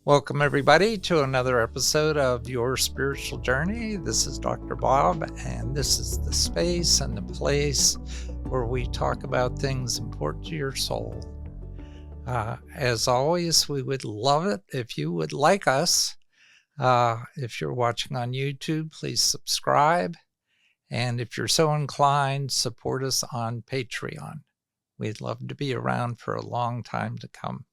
Welcome, everybody, to another episode of Your Spiritual Journey. This is Dr. Bob, and this is the space and the place where we talk about things important to your soul. As always, we would love it if you would like us. If you're watching on YouTube, please subscribe. And if you're so inclined, support us on Patreon. We'd love to be around for a long time to come.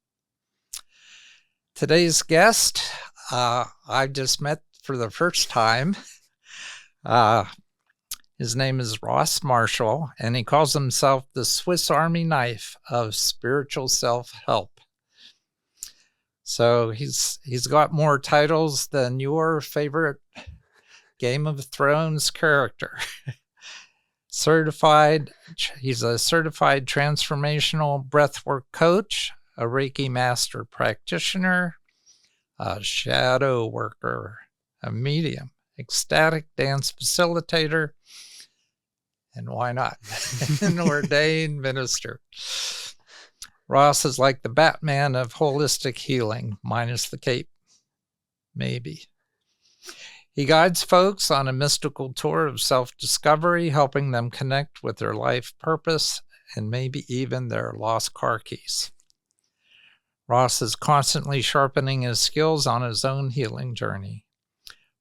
Today's guest, I just met for the first time. His name is Ross Marshall, and he calls himself the Swiss Army knife of spiritual self-help. So he's got more titles than your favorite Game of Thrones character. He's a certified transformational breathwork coach, a Reiki Master practitioner, a shadow worker, a medium, ecstatic dance facilitator, and why not, an ordained minister. Ross is like the Batman of holistic healing, minus the cape, maybe. He guides folks on a mystical tour of self-discovery, helping them connect with their life purpose and maybe even their lost car keys. Ross is constantly sharpening his skills on his own healing journey,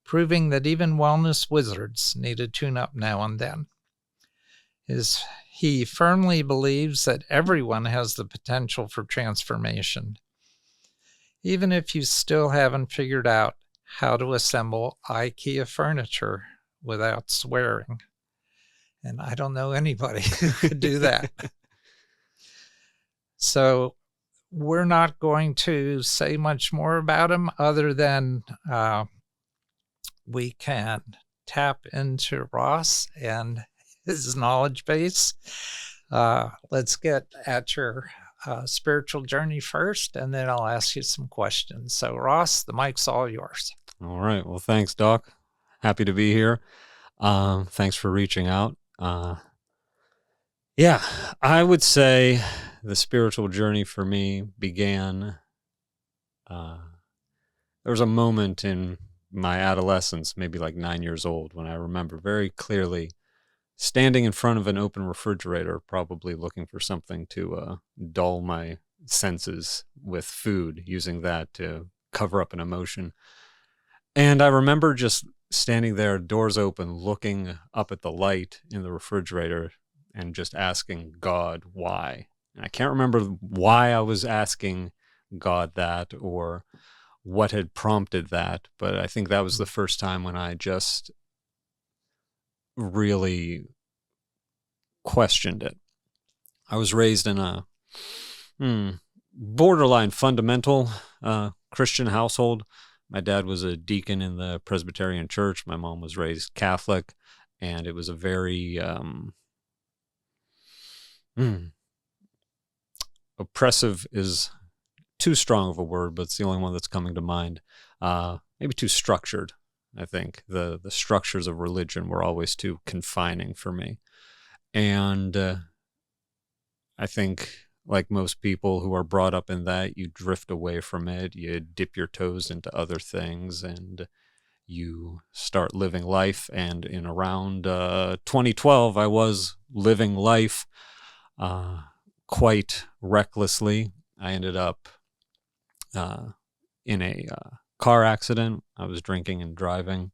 proving that even wellness wizards need a tune-up now and then. He firmly believes that everyone has the potential for transformation, even if you still haven't figured out how to assemble IKEA furniture without swearing. And I don't know anybody who could do that. So we're not going to say much more about him other than we can tap into Ross and his knowledge base. Let's get at your spiritual journey first, and then I'll ask you some questions. So Ross, the mic's all yours. All right. Well, thanks, Doc. Happy to be here. Thanks for reaching out. Yeah, I would say the spiritual journey for me began, there was a moment in my adolescence, maybe like 9 years old, when I remember very clearly standing in front of an open refrigerator, probably looking for something to dull my senses with food, using that to cover up an emotion. And I remember just standing there, doors open, looking up at the light in the refrigerator and just asking God why. And I can't remember why I was asking God that or what had prompted that, but I think that was the first time when I just really questioned it. I was raised in a borderline fundamental Christian household. My dad was a deacon in the Presbyterian church. My mom was raised Catholic, and it was a very oppressive is too strong of a word, but it's the only one that's coming to mind. Maybe too structured, I think. The structures of religion were always too confining for me. And I think, like most people who are brought up in that, you drift away from it, you dip your toes into other things, and you start living life. And in around 2012, I was living life quite recklessly. I ended up in a car accident. I was drinking and driving,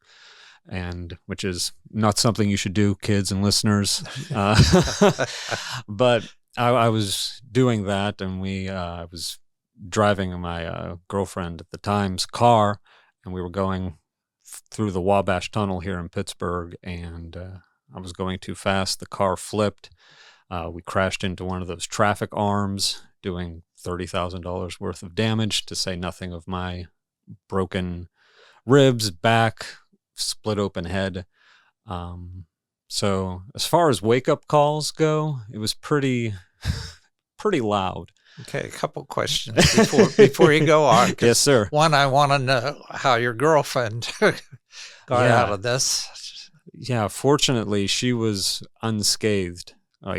and which is not something you should do, kids and listeners. But I was doing that, and I was driving my girlfriend at the time's car, and we were going through the Wabash Tunnel here in Pittsburgh, and I was going too fast. The car flipped. We crashed into one of those traffic arms, doing $30,000 worth of damage, to say nothing of my broken ribs, back, split open head. So as far as wake-up calls go, it was pretty loud. Okay, a couple questions before you go on. Yes, sir. One, I want to know how your girlfriend got out of this. Yeah, fortunately, she was unscathed.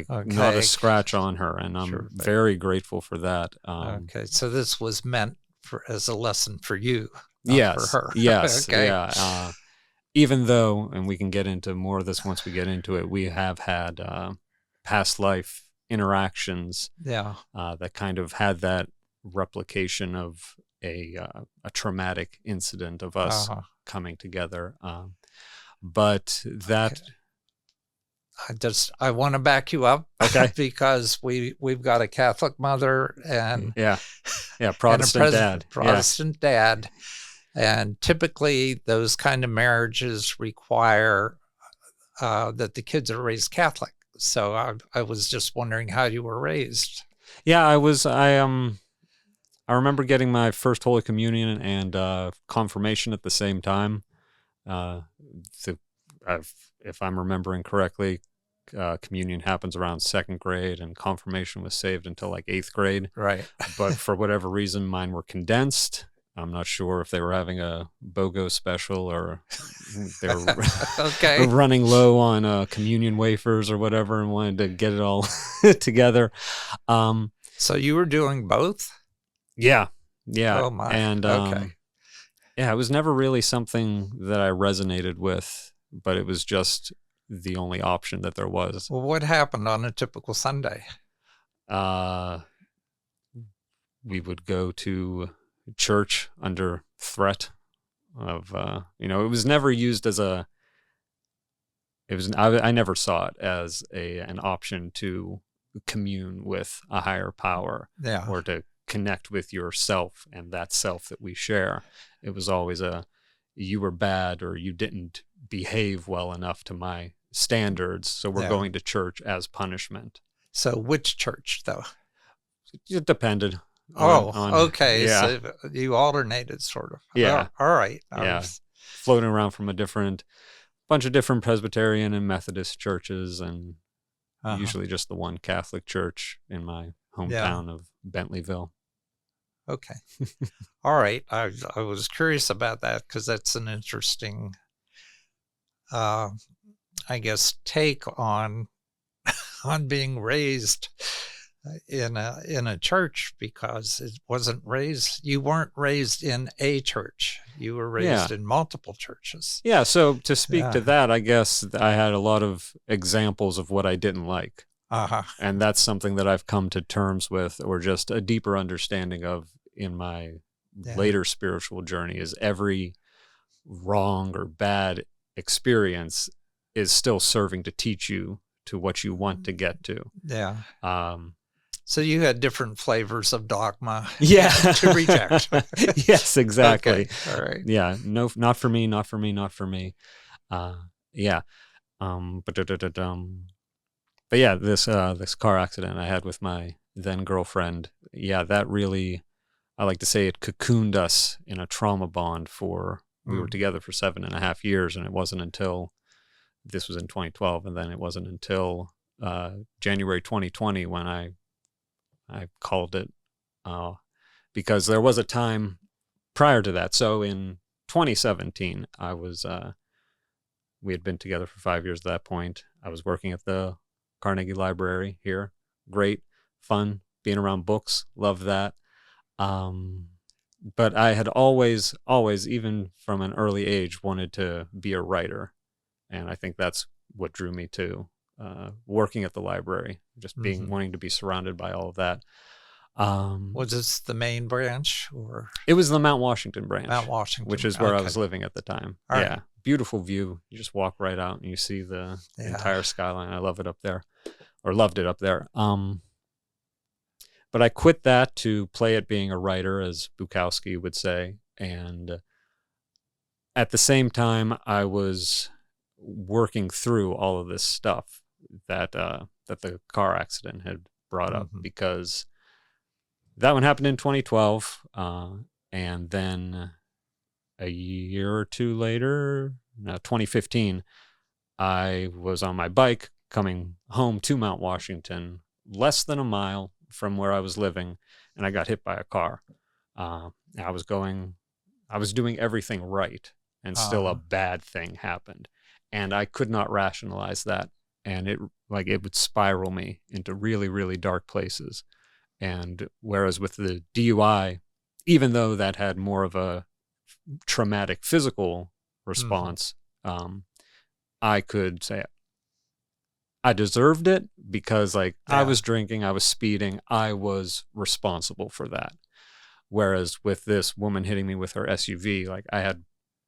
Not a scratch on her, and I'm very grateful for that. Okay, so this was meant as a lesson for you, not Yes. for her. Yes. Okay. Yeah. Even though, and we can get into more of this once we get into it, we have had past life interactions Yeah. that kind of had that replication of a traumatic incident of us coming together. But that, I want to back you up, okay, because we've got a Catholic mother and yeah, Protestant dad, Protestant dad, and typically those kind of marriages require that the kids are raised Catholic. So I was just wondering how you were raised. Yeah, I remember getting my first Holy Communion and confirmation at the same time. If I'm remembering correctly, communion happens around 2nd grade, and confirmation was saved until like 8th grade. Right. But for whatever reason, mine were condensed. I'm not sure if they were having a BOGO special or they were okay. running low on communion wafers or whatever and wanted to get it all together. So you were doing both? Yeah. Oh my. And okay. yeah, it was never really something that I resonated with, but it was just the only option that there was. Well, what happened on a typical Sunday? We would go to church under threat of, it was never used as I never saw it as an option to commune with a higher power, or to connect with yourself and that self that we share. It was always you were bad or you didn't behave well enough to my standards, so we're going to church as punishment. So which church, though? It depended. Okay. Yeah. So you alternated, sort of. Yeah. All right. Floating around from a bunch of different Presbyterian and Methodist churches, and usually just the one Catholic church in my hometown of Bentleyville. Okay. All right. I was curious about that because that's an interesting, I guess, take on being raised in a church, because you weren't raised in a church. You were raised in multiple churches. Yeah. So to speak to that, I guess I had a lot of examples of what I didn't like. And that's something that I've come to terms with, or just a deeper understanding of in my later spiritual journey, is every wrong or bad experience is still serving to teach you to what you want to get to. Yeah. So you had different flavors of dogma to reject. Yes, exactly. Okay. All right. Yeah. No, not for me, not for me, not for me. Yeah. But yeah, this car accident I had with my then girlfriend, that really, I like to say, it cocooned us in a trauma bond we were together for 7.5 years, and it wasn't until, this was in 2012, and then it wasn't until January 2020 when I called it, because there was a time prior to that. So in 2017, we had been together for 5 years at that point. I was working at the Carnegie Library here. Great, fun, being around books, love that. But I had always, even from an early age, wanted to be a writer. And I think that's what drew me to working at the library, just wanting to be surrounded by all of that. Was this the main branch, or? It was the Mount Washington branch. Mount Washington. Which is where I was living at the time. All yeah. Right. Beautiful view. You just walk right out and you see the entire skyline. I love it up there, or loved it up there. But I quit that to play at being a writer, as Bukowski would say. And at the same time, I was working through all of this stuff that the car accident had brought up, because that one happened in 2012. And then a year or two later, 2015, I was on my bike coming home to Mount Washington, less than a mile from where I was living, and I got hit by a car. I was doing everything right, and still a bad thing happened. And I could not rationalize that. And it would spiral me into really, really dark places. And whereas with the DUI, even though that had more of a traumatic physical response, I could say I deserved it because like I was drinking, I was speeding, I was responsible for that. Whereas with this woman hitting me with her SUV, like I had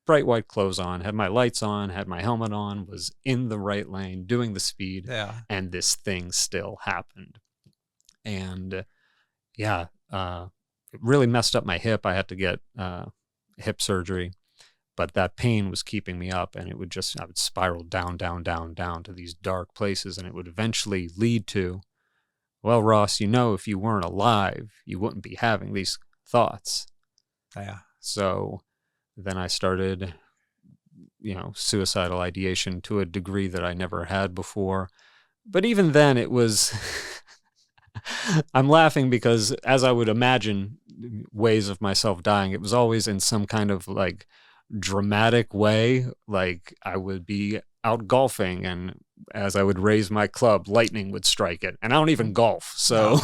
bright white clothes on, had my lights on, had my helmet on, was in the right lane, doing the speed, and this thing still happened. And it really messed up my hip. I had to get hip surgery, but that pain was keeping me up, and I would spiral down to these dark places, and it would eventually lead to, well, Ross, if you weren't alive, you wouldn't be having these thoughts. Yeah. So then I started, suicidal ideation to a degree that I never had before. But even then it was, I'm laughing because as I would imagine ways of myself dying, it was always in some kind of like dramatic way. Like I would be out golfing, and as I would raise my club, lightning would strike it. And I don't even golf. So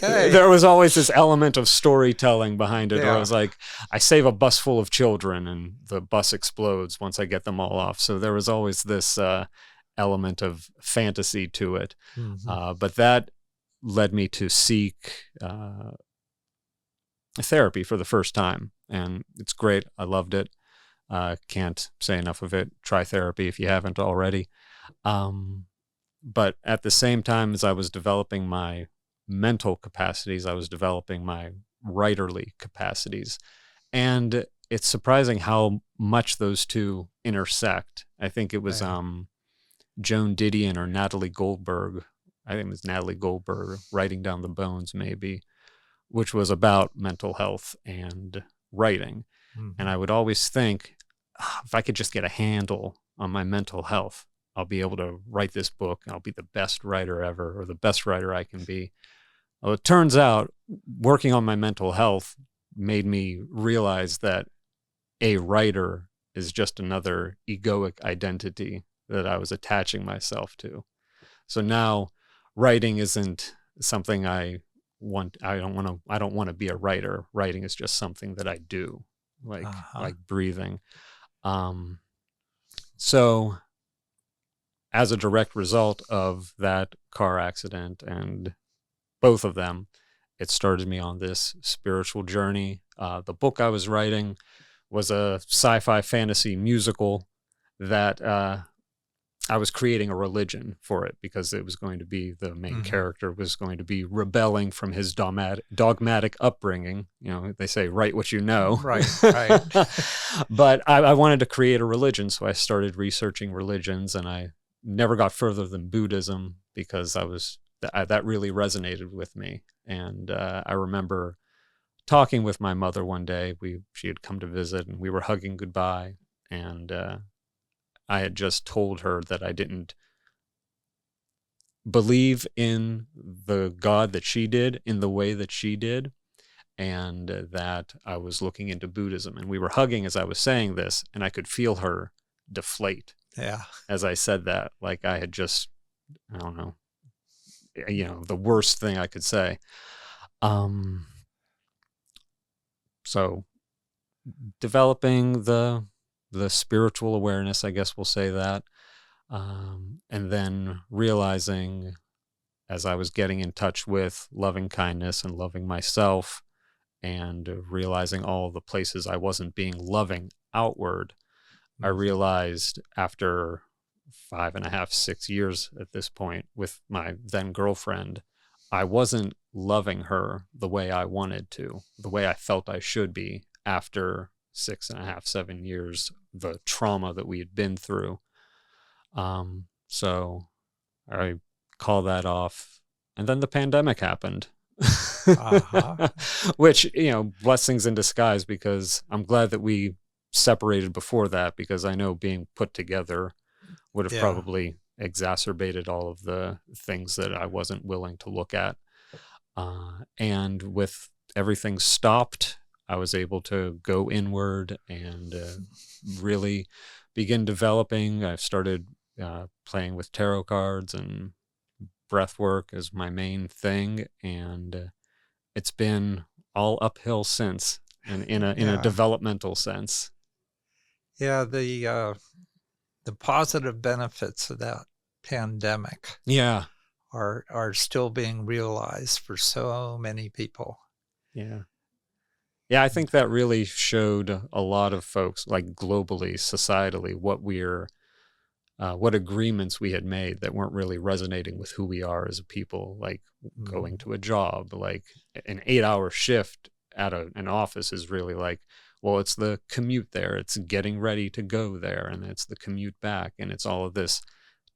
there was always this element of storytelling behind it. Where I was like, I save a bus full of children and the bus explodes once I get them all off. So there was always this element of fantasy to it. But that led me to seek therapy for the first time. And it's great. I loved it. Can't say enough of it. Try therapy if you haven't already. But at the same time as I was developing my mental capacities, I was developing my writerly capacities. And it's surprising how much those two intersect. I think it was Joan Didion or Natalie Goldberg. I think it was Natalie Goldberg, Writing Down the Bones, maybe, which was about mental health and writing. And I would always think, if I could just get a handle on my mental health, I'll be able to write this book. I'll be the best writer ever, or the best writer I can be. Well, it turns out working on my mental health made me realize that a writer is just another egoic identity that I was attaching myself to. So now writing isn't something I want. I don't want to be a writer. Writing is just something that I do. Like breathing. So as a direct result of that car accident and both of them, it started me on this spiritual journey. The book I was writing was a sci-fi fantasy musical that I was creating a religion for it because it was going to be, the main character was going to be rebelling from his dogmatic upbringing. They say, write what you know. Right. But I wanted to create a religion, so I started researching religions, and I never got further than Buddhism because that really resonated with me. And I remember talking with my mother one day. She had come to visit, and we were hugging goodbye, and I had just told her that I didn't believe in the God that she did in the way that she did, and that I was looking into Buddhism. And we were hugging as I was saying this, and I could feel her deflate. Yeah. As I said that, like I had just, I don't know, the worst thing I could say. So developing the spiritual awareness, I guess we'll say that. And then realizing as I was getting in touch with loving kindness and loving myself and realizing all the places I wasn't being loving outward, I realized after 5.5, 6 years at this point with my then girlfriend, I wasn't loving her the way I wanted to, the way I felt I should be after 6.5, 7 years, the trauma that we had been through. So I call that off. And then the pandemic happened, which, blessings in disguise, because I'm glad that we separated before that, because I know being put together would have probably exacerbated all of the things that I wasn't willing to look at. And with everything stopped, I was able to go inward and really begin developing. I've started playing with tarot cards and breath work as my main thing. And it's been all uphill since, and in a developmental sense. Yeah, the positive benefits of that pandemic Yeah. are still being realized for so many people. Yeah. Yeah, I think that really showed a lot of folks, like globally, societally, what agreements we had made that weren't really resonating with who we are as a people, like going to a job, like an 8-hour shift at an office is really like, well, it's the commute there, it's getting ready to go there, and it's the commute back, and it's all of this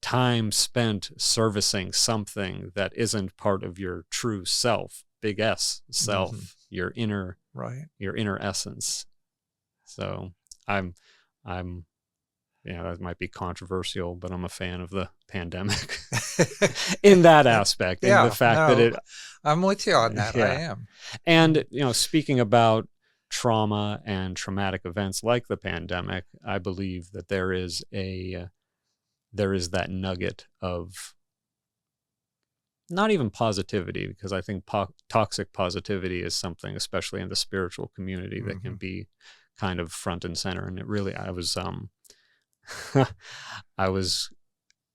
time spent servicing something that isn't part of your true self, big S self, your inner essence. So I'm that might be controversial, but I'm a fan of the pandemic in that aspect. Yeah, in the fact that I'm with you on that. Yeah. I am. And, speaking about trauma and traumatic events like the pandemic, I believe that there is that nugget of not even positivity, because I think toxic positivity is something, especially in the spiritual community, that can be kind of front and center. And I was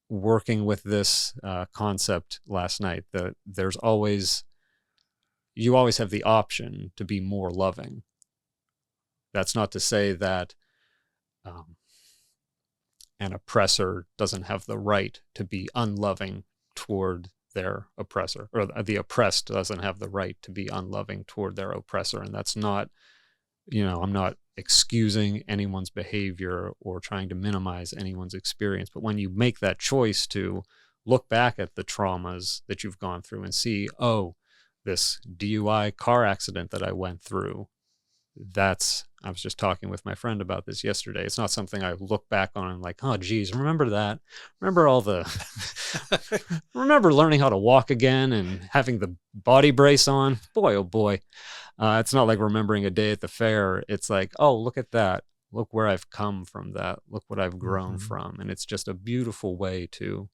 working with this concept last night, that you always have the option to be more loving. That's not to say that an oppressor doesn't have the right to be unloving toward their oppressor, or the oppressed doesn't have the right to be unloving toward their oppressor. And that's not, I'm not excusing anyone's behavior or trying to minimize anyone's experience. But when you make that choice to look back at the traumas that you've gone through and see, oh, this DUI car accident that I went through, I was just talking with my friend about this yesterday. It's not something I look back on and like, oh, geez, remember that? Remember remember learning how to walk again and having the body brace on? Boy, oh boy. It's not like remembering a day at the fair. It's like, oh, look at that. Look where I've come from that. Look what I've grown from. And it's just a beautiful way to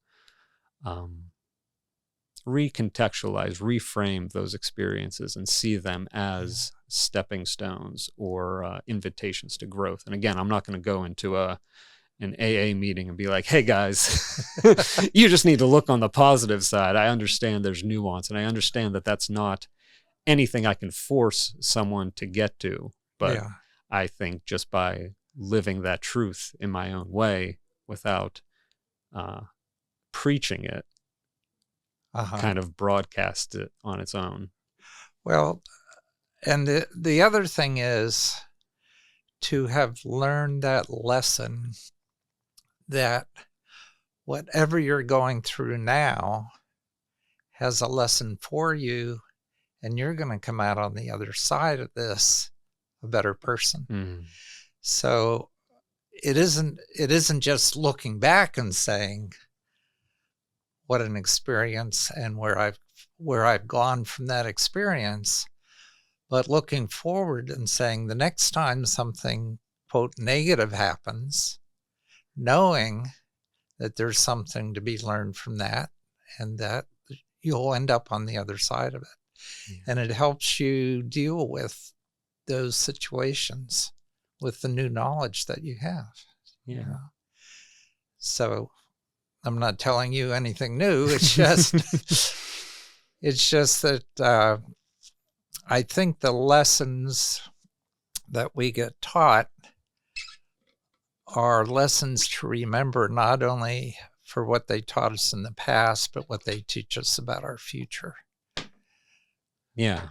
recontextualize, reframe those experiences and see them as stepping stones or invitations to growth. And again, I'm not going to go into an AA meeting and be like, hey guys, you just need to look on the positive side. I understand there's nuance, and I understand that that's not anything I can force someone to get to. But I think just by living that truth in my own way without preaching it, kind of broadcast it on its own. Well, and the other thing is to have learned that lesson, that whatever you're going through now has a lesson for you, and you're going to come out on the other side of this a better person. So it isn't just looking back and saying, what an experience, and where I've gone from that experience, but looking forward and saying, the next time something, quote, negative happens, knowing that there's something to be learned from that, and that you'll end up on the other side of it. And it helps you deal with those situations with the new knowledge that you have. So I'm not telling you anything new. It's just, that I think the lessons that we get taught are lessons to remember, not only for what they taught us in the past, but what they teach us about our future. Yeah.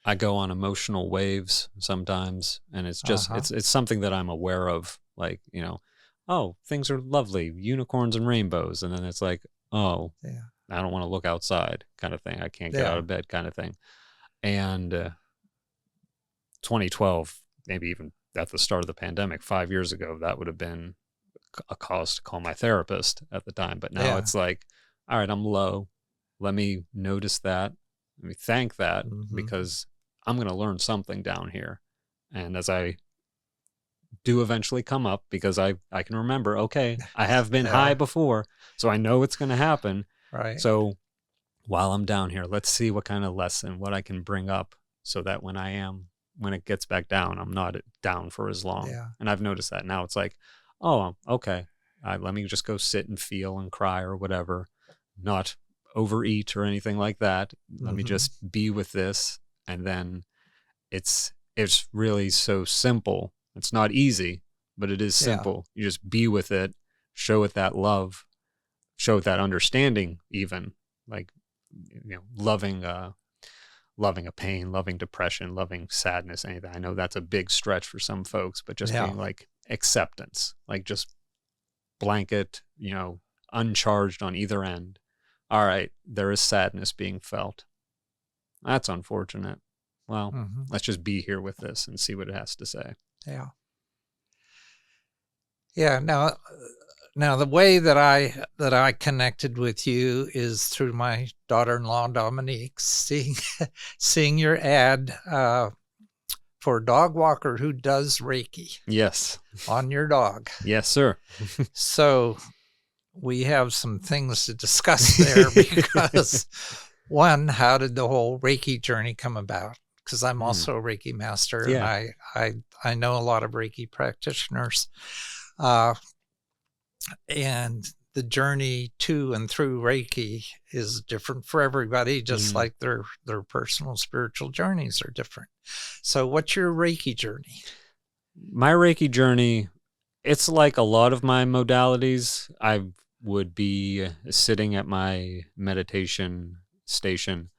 I go on emotional waves sometimes, and it's just, it's something that I'm aware of, like, oh, things are lovely, unicorns and rainbows. And then it's like, oh, I don't want to look outside kind of thing. I can't get out of bed kind of thing. And 2012, maybe even at the start of the pandemic, 5 years ago, that would have been a cause to call my therapist at the time. But now it's like, all right, I'm low. Let me notice that. Let me thank that, because I'm going to learn something down here. And as I do eventually come up, because I can remember, okay, I have been high before, so I know it's going to happen. Right. So while I'm down here, let's see what kind of lesson, what I can bring up so that when it gets back down, I'm not down for as long. Yeah. And I've noticed that now. It's like, oh, okay, let me just go sit and feel and cry or whatever, not overeat or anything like that. Let me just be with this. And then it's really so simple. It's not easy, but it is simple. You just be with it, show it that love, show it that understanding, even like, loving a pain, loving depression, loving sadness, anything. I know that's a big stretch for some folks, but just being like acceptance, like just blanket, uncharged on either end. All right, there is sadness being felt. That's unfortunate. Well, let's just be here with this and see what it has to say. Yeah. Yeah. Now the way that I connected with you is through my daughter-in-law, Dominique, seeing your ad for a dog walker who does Reiki. Yes. On your dog. Yes, sir. So we have some things to discuss there because one, how did the whole Reiki journey come about? Because I'm also a Reiki master, and I know a lot of Reiki practitioners. And the journey to and through Reiki is different for everybody, just like their personal spiritual journeys are different. So what's your Reiki journey? My Reiki journey, it's like a lot of my modalities. I would be sitting at my meditation station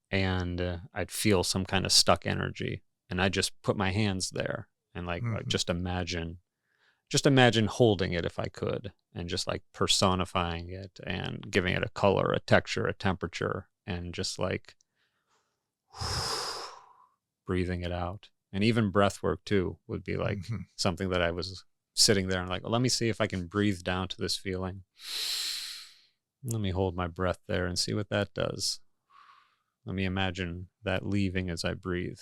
and I'd feel some kind of stuck energy, and I just put my hands there and like just imagine holding it if I could, and just like personifying it and giving it a color, a texture, a temperature, and just like breathing it out. And even breath work too would be like something that I was sitting there and like, well, let me see if I can breathe down to this feeling. Let me hold my breath there and see what that does. Let me imagine that leaving as I breathe.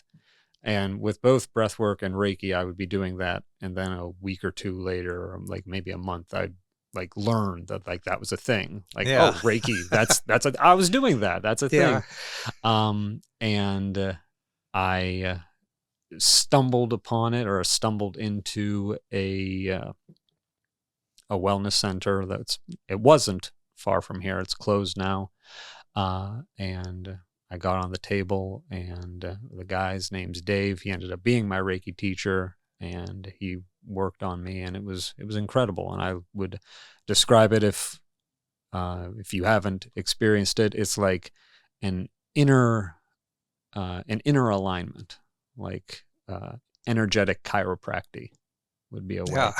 And with both breathwork and Reiki, I would be doing that. And then a week or two later, or like maybe a month, I'd like learn that like that was a thing. Like, oh, Reiki, I was doing that. That's a thing. And I stumbled upon it, or stumbled into a wellness center it wasn't far from here. It's closed now. And I got on the table, and the guy's name's Dave. He ended up being my Reiki teacher, and he worked on me, and it was incredible. And I would describe it, if you haven't experienced it, it's like an inner alignment, like energetic chiropractic would be a way,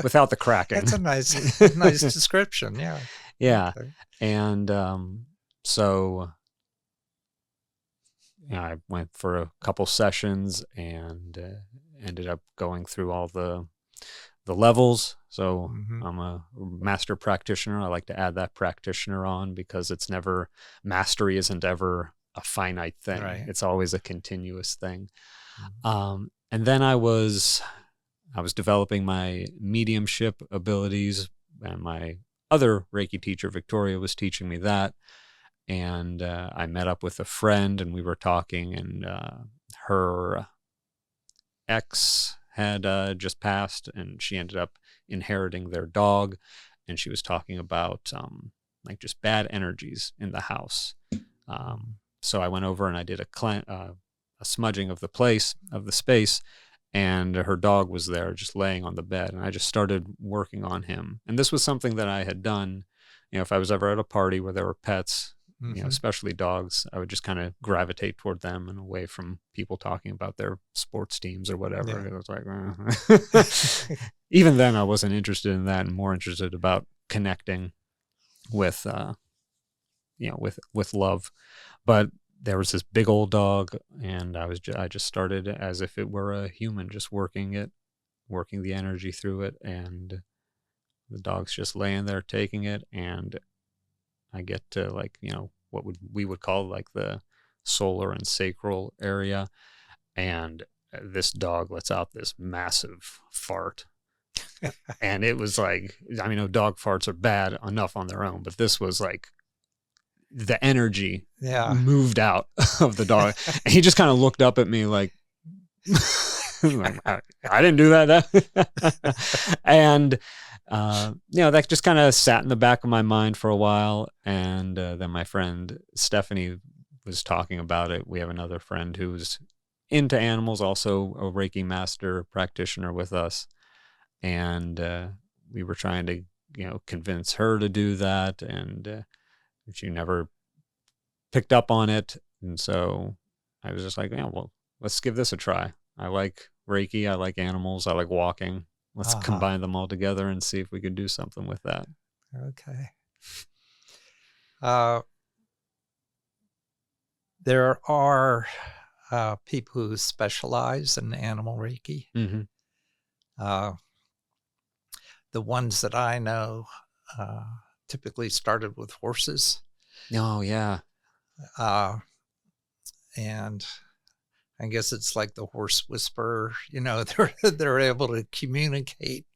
without the cracking. That's a nice description. Yeah. Yeah. Okay. And so I went for a couple sessions and ended up going through all the levels. So I'm a master practitioner. I like to add that practitioner on, because mastery isn't ever a finite thing. Right. It's always a continuous thing. And then I was developing my mediumship abilities, and my other Reiki teacher, Victoria, was teaching me that. And I met up with a friend, and we were talking, and her ex had just passed, and she ended up inheriting their dog, and she was talking about like just bad energies in the house. So I went over and I did a smudging of the space, and her dog was there just laying on the bed, and I just started working on him. And this was something that I had done, if I was ever at a party where there were pets, especially dogs, I would just kind of gravitate toward them and away from people talking about their sports teams or whatever. Yeah. It was like, even then I wasn't interested in that, and more interested about connecting with, with love. But there was this big old dog, and I just started as if it were a human, just working the energy through it, and the dog's just laying there taking it, and I get to like, what we would call like the solar and sacral area, and this dog lets out this massive fart. And it was like, dog farts are bad enough on their own, but this was like, the energy Yeah. moved out of the dog. And he just kind of looked up at me like, I didn't do that. And, that just kind of sat in the back of my mind for a while. And then my friend Stephanie was talking about it. We have another friend who's into animals, also a Reiki Master practitioner with us. And we were trying to, convince her to do that. And she never picked up on it. And so I was just like, yeah, well, let's give this a try. I like Reiki. I like animals. I like walking. Let's combine them all together and see if we could do something with that. Okay. There are people who specialize in animal Reiki. Mm-hmm. The ones that I know typically started with horses. Oh, yeah. And I guess it's like the horse whisperer, they're able to communicate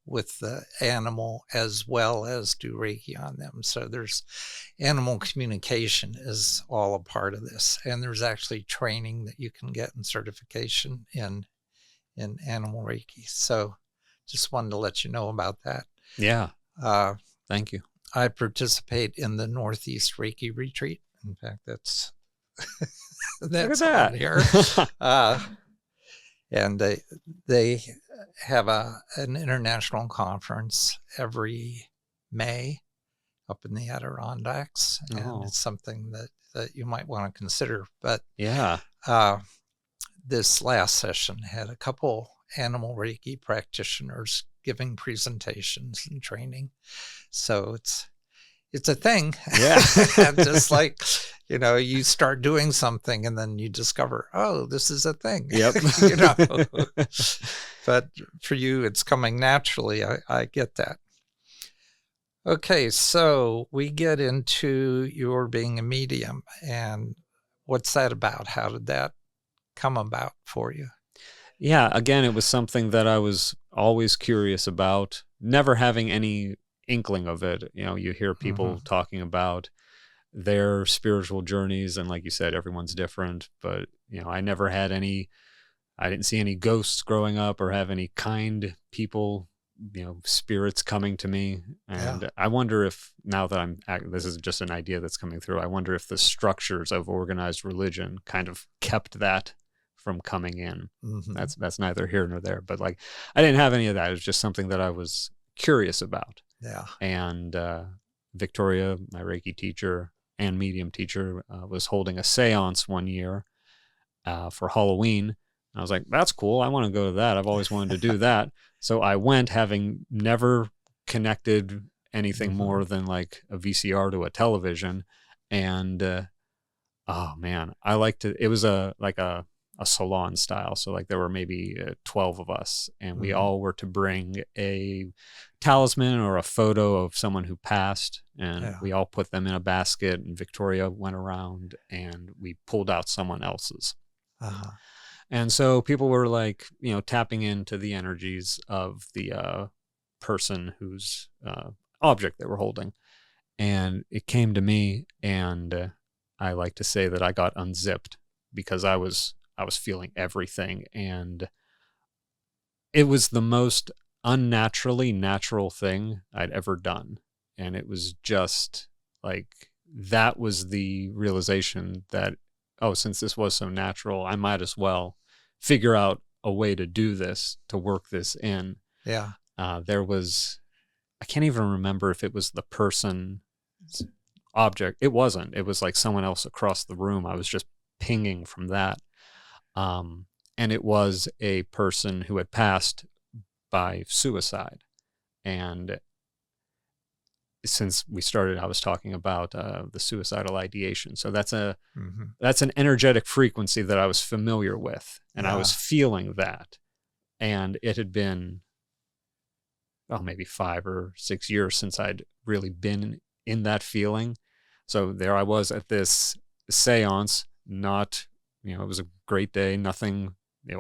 with the animal as well as do Reiki on them. So there's animal communication is all a part of this. And there's actually training that you can get and certification in animal Reiki. So just wanted to let you know about that. Yeah. Thank you. I participate in the Northeast Reiki Retreat. In fact, that's on here. And they have an international conference every May up in the Adirondacks, and it's something that you might want to consider. But yeah, this last session had a couple animal Reiki practitioners giving presentations and training, so it's a thing. Yeah. Just like, you start doing something and then you discover, oh, this is a thing. Yep. But for you, it's coming naturally. I get that. Okay, so we get into your being a medium, and what's that about? How did that come about for you? Yeah, again, it was something that I was always curious about, never having any inkling of it. You hear people talking about their spiritual journeys, and like you said, everyone's different, but I never had I didn't see any ghosts growing up or have any kind people, spirits coming to me. And I wonder if, now that this is just an idea that's coming through, I wonder if the structures of organized religion kind of kept that from coming in. That's neither here nor there, but like, I didn't have any of that. It was just something that I was curious about. Yeah. And Victoria, my Reiki teacher and medium teacher, was holding a seance one year for Halloween. I was like, that's cool. I want to go to that. I've always wanted to do that. So I went, having never connected anything more than like a VCR to a television. And oh man, I liked it. It was a salon style. So like there were maybe 12 of us, and we all were to bring a talisman or a photo of someone who passed, and we all put them in a basket, and Victoria went around and we pulled out someone else's. And so people were like, tapping into the energies of the person whose object they were holding. And it came to me, and I like to say that I got unzipped because I was feeling everything, and it was the most unnaturally natural thing I'd ever done. And it was just like, that was the realization that, since this was so natural, I might as well figure out a way to do this, to work this in. Yeah. There was, I can't even remember if it was the person's object. It wasn't. It was like someone else across the room. I was just pinging from that. And it was a person who had passed by suicide. And since we started, I was talking about the suicidal ideation. So that's an energetic frequency that I was familiar with, and I was feeling that. And it had been, maybe 5 or 6 years since I'd really been in that feeling. So there I was at this seance, not, it was a great day, nothing,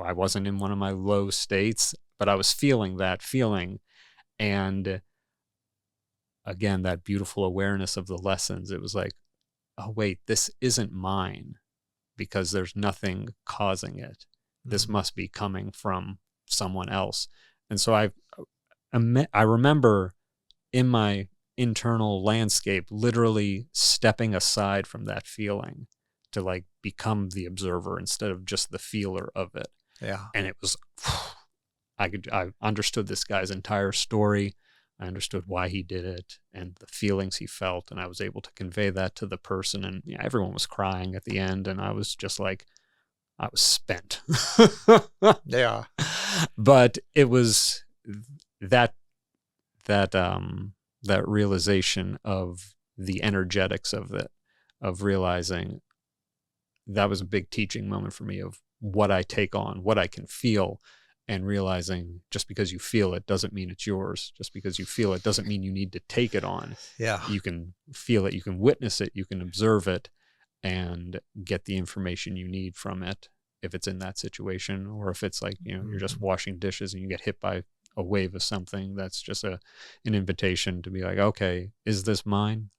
I wasn't in one of my low states, but I was feeling that feeling. And again, that beautiful awareness of the lessons. It was like, oh wait, this isn't mine because there's nothing causing it. This must be coming from someone else. And so I remember in my internal landscape literally stepping aside from that feeling to like become the observer instead of just the feeler of it. Yeah. And it was, I understood this guy's entire story. I understood why he did it and the feelings he felt, and I was able to convey that to the person. And yeah, everyone was crying at the end, and I was just like, I was spent. Yeah. But it was that realization of the energetics of it, of realizing that was a big teaching moment for me of what I take on, what I can feel, and realizing just because you feel it doesn't mean it's yours. Just because you feel it doesn't mean you need to take it on. Yeah. You can feel it, you can witness it, you can observe it, and get the information you need from it if it's in that situation, or if it's like, you're just washing dishes and you get hit by a wave of something. That's just an invitation to be like, okay, is this mine?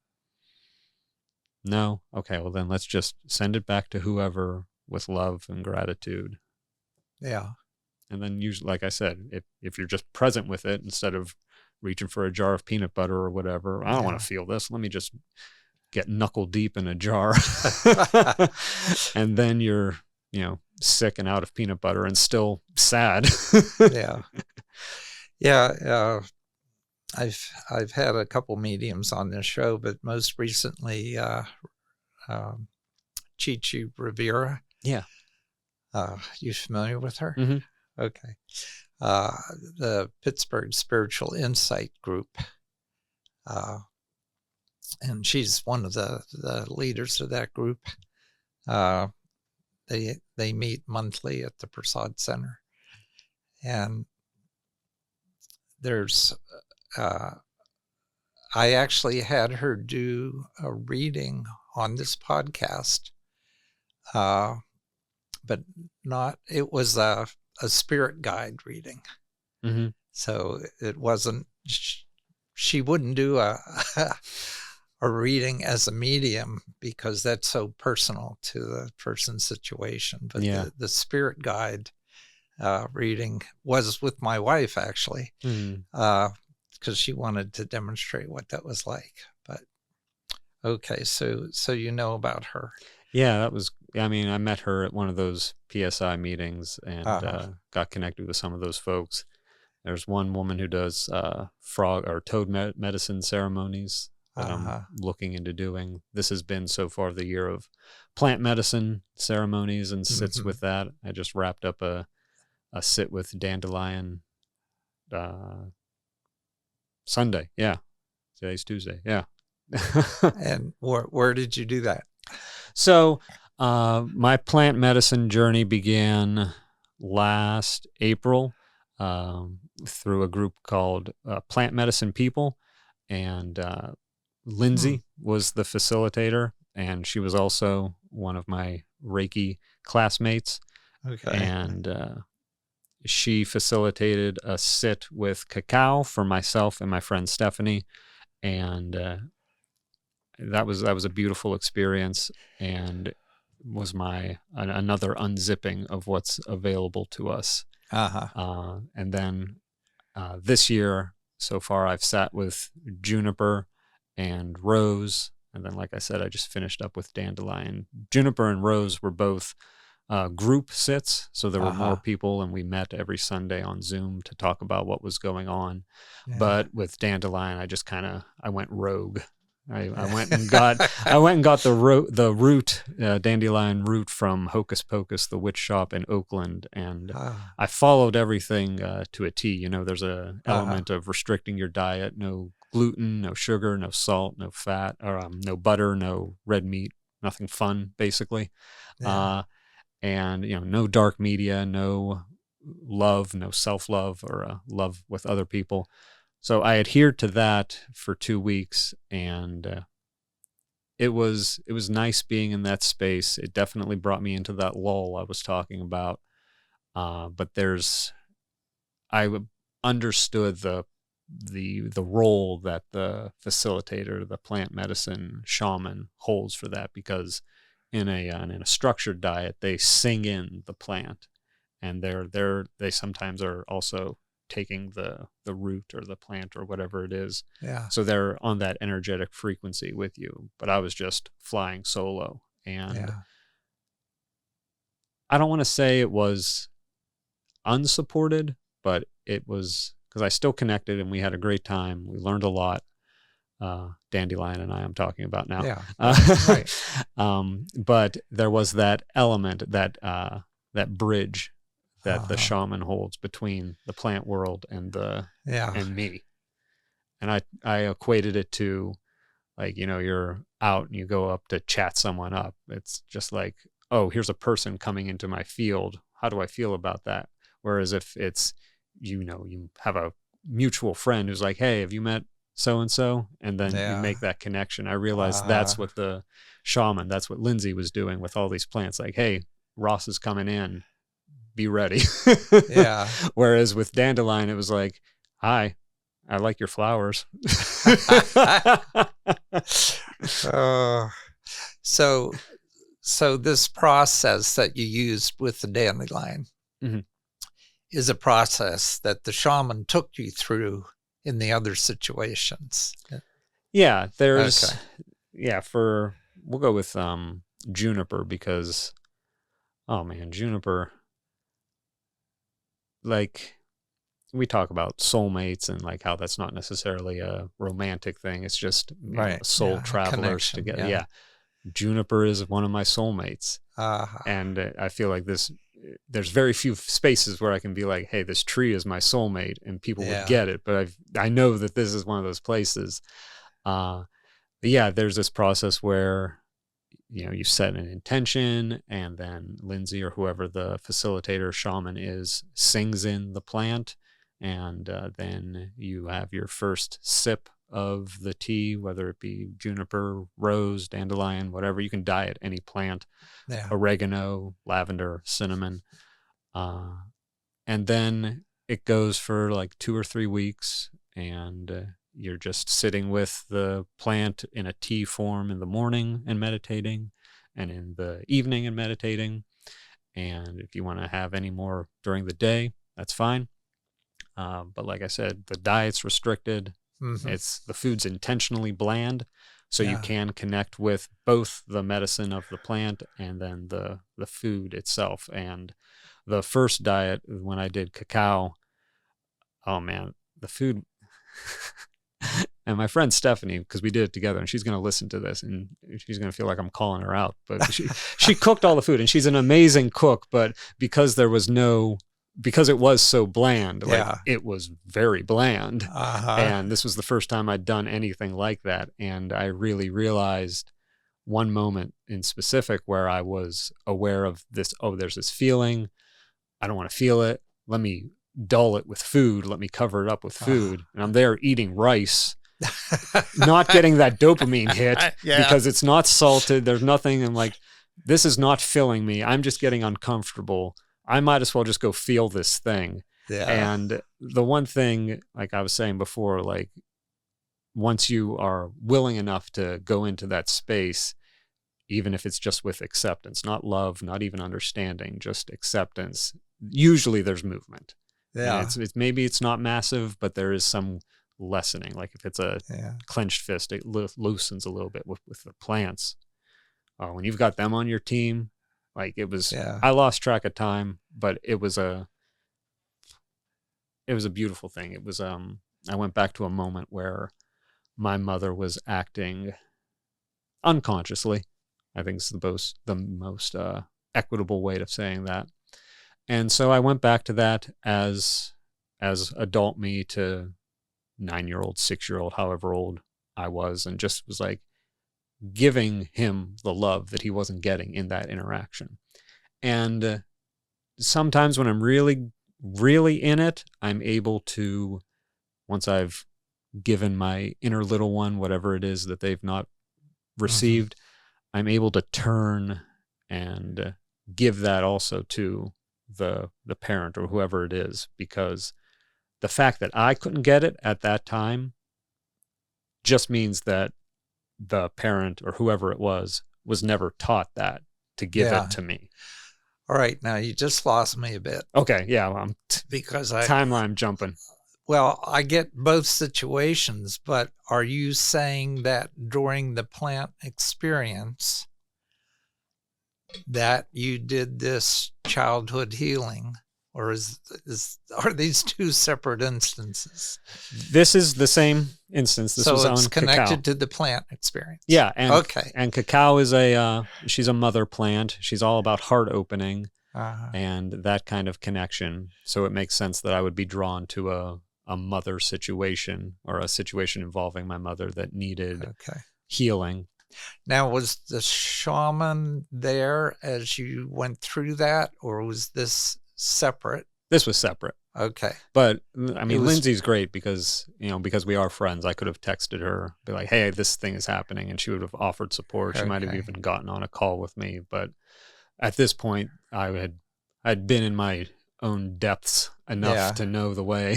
No? Okay, well then let's just send it back to whoever with love and gratitude. Yeah. And then usually, like I said, if you're just present with it instead of reaching for a jar of peanut butter or whatever, I don't want to feel this. Let me just get knuckle deep in a jar. And then you're, sick and out of peanut butter and still sad. Yeah. Yeah. I've had a couple mediums on this show, but most recently, Chi Rivera. Yeah. You familiar with her? Mm-hmm. Okay. The Pittsburgh Spiritual Insight Group. And she's one of the leaders of that group. They meet monthly at the Prasad Center. And there's, I actually had her do a reading on this podcast, but it was a spirit guide reading. Mm-hmm. So it wasn't, she wouldn't do a reading as a medium because that's so personal to the person's situation. But the spirit guide reading was with my wife, actually, because she wanted to demonstrate what that was like. But okay, so you know about her. Yeah, that was, I met her at one of those PSI meetings and got connected with some of those folks. There's one woman who does frog or toad medicine ceremonies that I'm looking into doing. This has been so far the year of plant medicine ceremonies and sits with that. I just wrapped up a sit with dandelion Sunday. Yeah. Today's Tuesday. Yeah. And where did you do that? So my plant medicine journey began last April through a group called Plant Medicine People, and Lindsay was the facilitator, and she was also one of my Reiki classmates. Okay. And she facilitated a sit with cacao for myself and my friend Stephanie, and that was a beautiful experience, and was my another unzipping of what's available to us. And then this year, so far, I've sat with juniper and rose, and then, like I said, I just finished up with dandelion. Juniper and rose were both group sits, so there were more people, and we met every Sunday on Zoom to talk about what was going on. Yeah. But with dandelion, I went rogue. I went and got the root dandelion root from Hocus Pocus, the witch shop in Oakland, and I followed everything to a T. There's a element of restricting your diet: no gluten, no sugar, no salt, no fat, or no butter, no red meat, nothing fun, basically. Yeah. And no dark media, no love, no self-love or love with other people. So I adhered to that for 2 weeks, and it was nice being in that space. It definitely brought me into that lull I was talking about. But I understood the role that the facilitator, the plant medicine shaman holds for that, because in a structured diet, they sing in the plant, and they sometimes are also taking the root or the plant or whatever it is. Yeah. So they're on that energetic frequency with you. But I was just flying solo, and Yeah. I don't want to say it was unsupported, but it was, because I still connected and we had a great time. We learned a lot. Dandelion and I'm talking about now. Yeah. Right. But there was that element, that bridge that the Uh-huh. shaman holds between the plant world and Yeah. and me. And I equated it to, like, you're out and you go up to chat someone up. It's just like, oh, here's a person coming into my field. How do I feel about that? Whereas if it's, you have a mutual friend who's like, hey, have you met so-and-so? And then you make that connection. I realized that's what the shaman, that's what Lindsay was doing with all these plants. Like, hey, Ross is coming in, be ready. Yeah. Whereas with Dandelion, it was like, hi, I like your flowers. So this process that you used with the dandelion is a process that the shaman took you through in the other situations. Yeah, there's we'll go with juniper, because oh man, juniper, like, we talk about soulmates and like how that's not necessarily a romantic thing. It's just soul travelers together. Yeah. Juniper is one of my soulmates. And I feel like there's very few spaces where I can be like, hey, this tree is my soulmate, and people would get it. But I know that this is one of those places. There's this process where, you set an intention, and then Lindsay or whoever the facilitator shaman is sings in the plant. And then you have your first sip of the tea, whether it be juniper, rose, dandelion, whatever. You can dye it any plant, oregano, lavender, cinnamon. And then it goes for like 2 or 3 weeks, and you're just sitting with the plant in a tea form in the morning and meditating, and in the evening and meditating. And if you want to have any more during the day, that's fine. But like I said, the diet's restricted. It's the food's intentionally bland, so you can connect with both the medicine of the plant and then the food itself. And the first diet, when I did cacao, oh man, the food. And my friend Stephanie, because we did it together, and she's going to listen to this, and she's going to feel like I'm calling her out, but she cooked all the food, and she's an amazing cook. But because it was so bland, it was very bland. And this was the first time I'd done anything like that. And I really realized one moment in specific where I was aware of this, oh, there's this feeling. I don't want to feel it. Let me dull it with food. Let me cover it up with food. And I'm there eating rice, not getting that dopamine hit because it's not salted. There's nothing. I'm like, this is not filling me. I'm just getting uncomfortable. I might as well just go feel this thing. And the one thing, like I was saying before, like, once you are willing enough to go into that space, even if it's just with acceptance, not love, not even understanding, just acceptance, usually there's movement. It's maybe it's not massive, but there is some lessening. Like if it's a clenched fist, it loosens a little bit with the plants. When you've got them on your team, like it was, I lost track of time, but it was a beautiful thing. It was, I went back to a moment where my mother was acting unconsciously. I think it's the most equitable way of saying that. And so I went back to that as adult me to 9-year-old, 6-year-old, however old I was, and just was like giving him the love that he wasn't getting in that interaction. And sometimes when I'm really, really in it, I'm able to, once I've given my inner little one whatever it is that they've not received, I'm able to turn and give that also to the parent or whoever it is, because the fact that I couldn't get it at that time just means that the parent or whoever it was never taught that to give Yeah. it to me. All right. Now you just lost me a bit Okay. Yeah. I'm because timeline jumping. well, I get both situations, but are you saying that during the plant experience that you did this childhood healing, or are these two separate instances? This is the same instance. This was it's on connected cacao. to the plant experience. Yeah, and okay. And cacao is she's a mother plant. She's all about heart opening and that kind of connection. So it makes sense that I would be drawn to a mother situation, or a situation involving my mother that needed healing. Now, was the shaman there as you went through that, or was this separate? This was separate. Okay. But I mean, Lindsay's great because we are friends. I could have texted her, be like, hey, this thing is happening, and she would have offered support. She might have even gotten on a call with me. But at this point, I'd been in my own depths enough to know the way.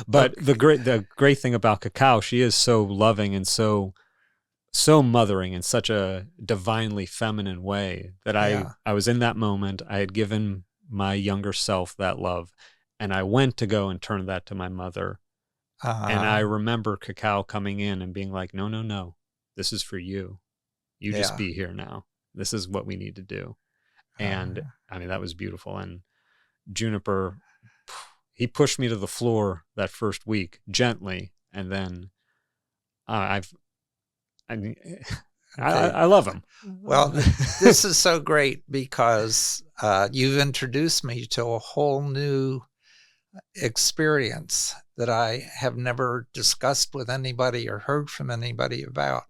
But the great thing about cacao, she is so loving and so mothering in such a divinely feminine way that I was in that moment. I had given my younger self that love, and I went to go and turn that to my mother. And I remember cacao coming in and being like, no, this is for you. You just be here now. This is what we need to do. And I mean, that was beautiful. And Juniper, he pushed me to the floor that first week gently. And then I love him. Well, this is so great because you've introduced me to a whole new experience that I have never discussed with anybody or heard from anybody about.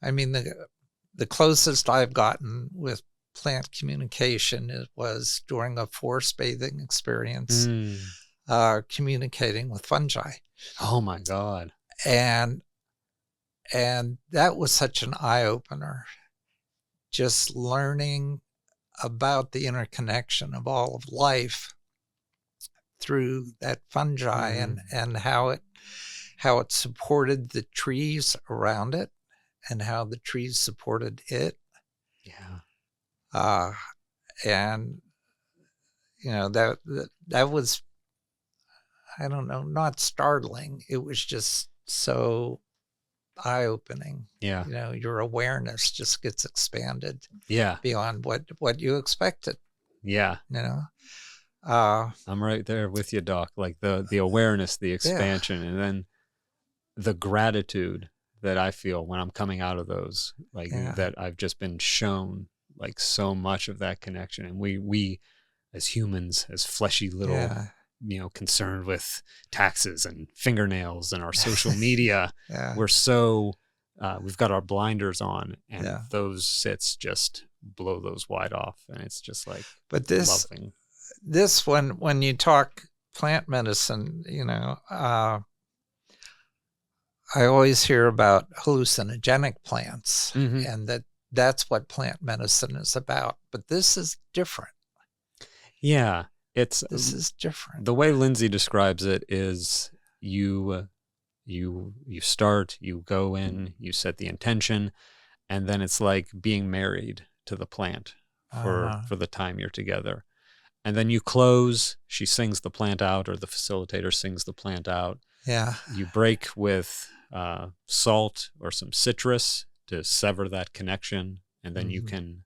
I mean, the closest I've gotten with plant communication was during a forest bathing experience, communicating with fungi. Oh my God. And that was such an eye-opener, just learning about the interconnection of all of life through that fungi and how it supported the trees around it and how the trees supported it. Yeah. And you know, that was, I don't know, not startling. It was just so eye-opening. Yeah. You know, your awareness just gets expanded. Yeah. Beyond what you expected. Yeah. You know. I'm right there with you, Doc. Like the awareness, the expansion, and then the gratitude that I feel when I'm coming out of those, like that I've just been shown like so much of that connection. And we as humans, as fleshy little, concerned with taxes and fingernails and our social media, we're so, we've got our blinders on, and those sits just blow those wide off. And it's just like, but loving. This when you talk plant medicine, you know, I always hear about hallucinogenic plants, and that's what plant medicine is about. But this is different. Yeah, this is different. The way Lindsay describes it is you start, you go in, you set the intention, and then it's like being married to the plant for the time you're together. And then you close, she sings the plant out, or the facilitator sings the plant out. Yeah. You break with salt or some citrus to sever that connection. And then you can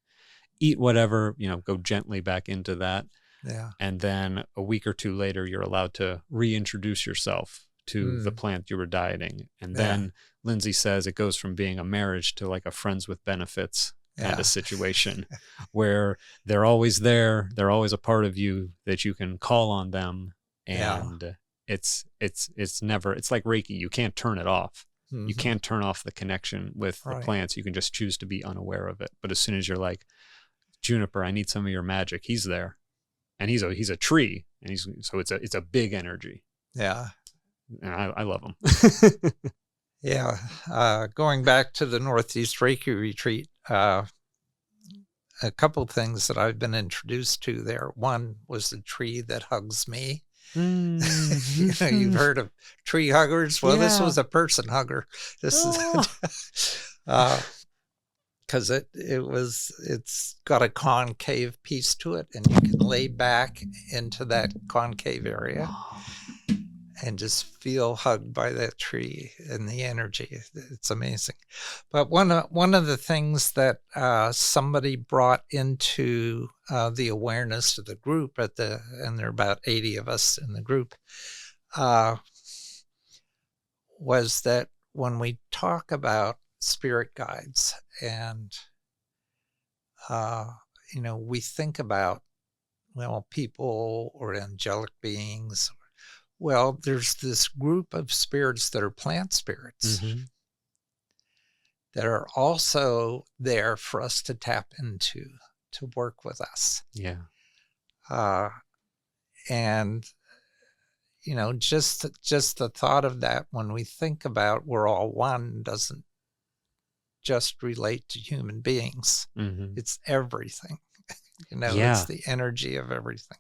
eat whatever, go gently back into that. Yeah. And then a week or two later, you're allowed to reintroduce yourself to the plant you were dieting. And then Lindsay says it goes from being a marriage to like a friends with benefits kind of situation where they're always there. They're always a part of you that you can call on them. And it's never, it's like Reiki. You can't turn it off. You can't turn off the connection with the plants. You can just choose to be unaware of it. But as soon as you're like, Juniper, I need some of your magic, he's there. And he's a tree. And it's a big energy. Yeah. And I love him. Yeah. Going back to the Northeast Reiki retreat, a couple things that I've been introduced to there. One was the tree that hugs me. You've heard of tree huggers. Well, this was a person hugger. This is because it's got a concave piece to it, and you can lay back into that concave area and just feel hugged by that tree and the energy. It's amazing. But one of the things that somebody brought into the awareness of the group and there are about 80 of us in the group, was that when we talk about spirit guides and we think about, well, people or angelic beings. Well, there's this group of spirits that are plant spirits that are also there for us to tap into, to work with us. Yeah. And, just the thought of that, when we think about we're all one, doesn't just relate to human beings. It's everything. It's the energy of everything.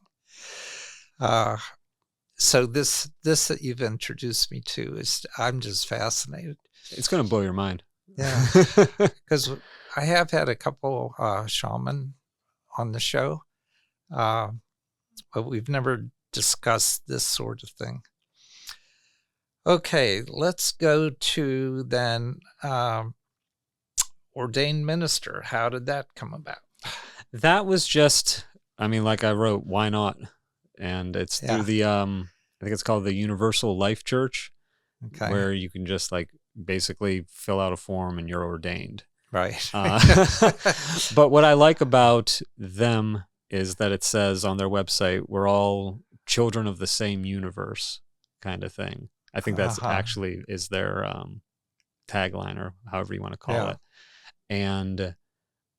So this that you've introduced me to I'm just fascinated. It's going to blow your mind. Yeah, because I have had a couple shaman on the show, but we've never discussed this sort of thing. Okay, let's go to then ordained minister. How did that come about? That was just, like I wrote, why not? And it's through the, I think it's called the Universal Life Church, where you can just basically fill out a form and you're ordained. Right. But what I like about them is that it says on their website, we're all children of the same universe kind of thing. I think that's actually is their tagline, or however you want to call it. And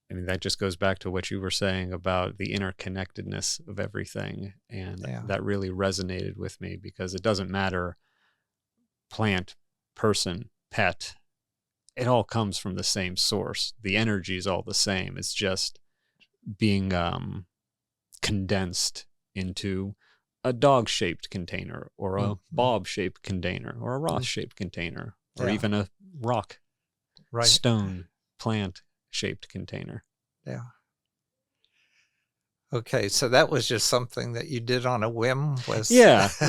that just goes back to what you were saying about the interconnectedness of everything. And that really resonated with me, because it doesn't matter plant, person, pet. It all comes from the same source. The energy is all the same. It's just being condensed into a dog-shaped container, or a bob-shaped container, or a Roth-shaped container, or even a rock, stone, plant-shaped container. Yeah. Okay, so that was just something that you did on a whim? It's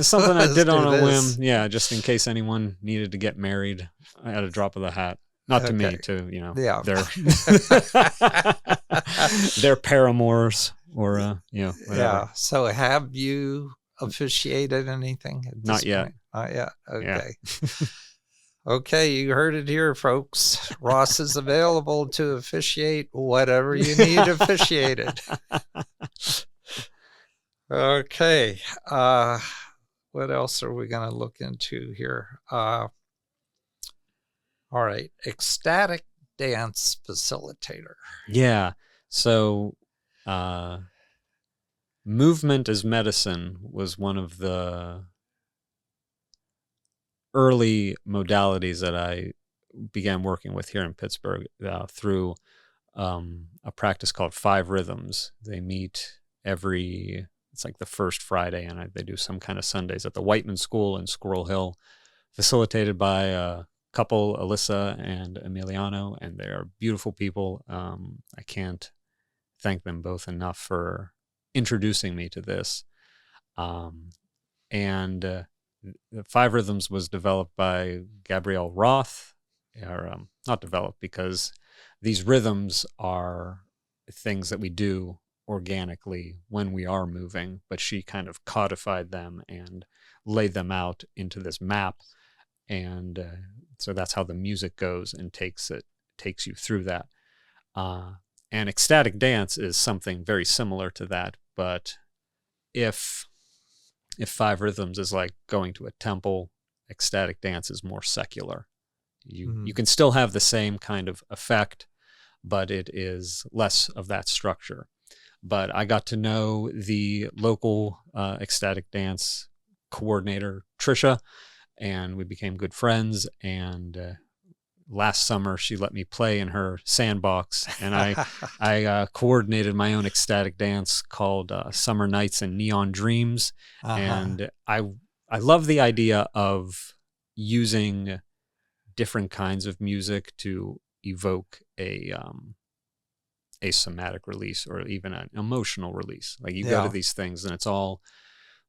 something I did on a whim. Yeah, just in case anyone needed to get married at a drop of the hat. Not to me, to, their paramours, or, whatever. Yeah, so have you officiated anything at this Not yet. point? Not yet, okay. Okay, you heard it here, folks. Ross is available to officiate whatever you need officiated. Okay, what else are we going to look into here? All right, ecstatic dance facilitator. Yeah, so movement as medicine was one of the early modalities that I began working with here in Pittsburgh through a practice called 5 Rhythms. They meet it's like the first Friday, and they do some kind of Sundays at the Whiteman School in Squirrel Hill, facilitated by a couple, Alyssa and Emiliano, and they are beautiful people. I can't thank them both enough for introducing me to this. And the 5 Rhythms was developed by Gabrielle Roth, or not developed, because these rhythms are things that we do organically when we are moving, but she kind of codified them and laid them out into this map. And so that's how the music goes and takes you through that. And ecstatic dance is something very similar to that, but if 5 Rhythms is like going to a temple, ecstatic dance is more secular. You can still have the same kind of effect, but it is less of that structure. But I got to know the local ecstatic dance coordinator, Trisha, and we became good friends. And last summer she let me play in her sandbox, and I coordinated my own ecstatic dance called Summer Nights and Neon Dreams. And I love the idea of using different kinds of music to evoke a somatic release or even an emotional release. Like you go to these things and it's all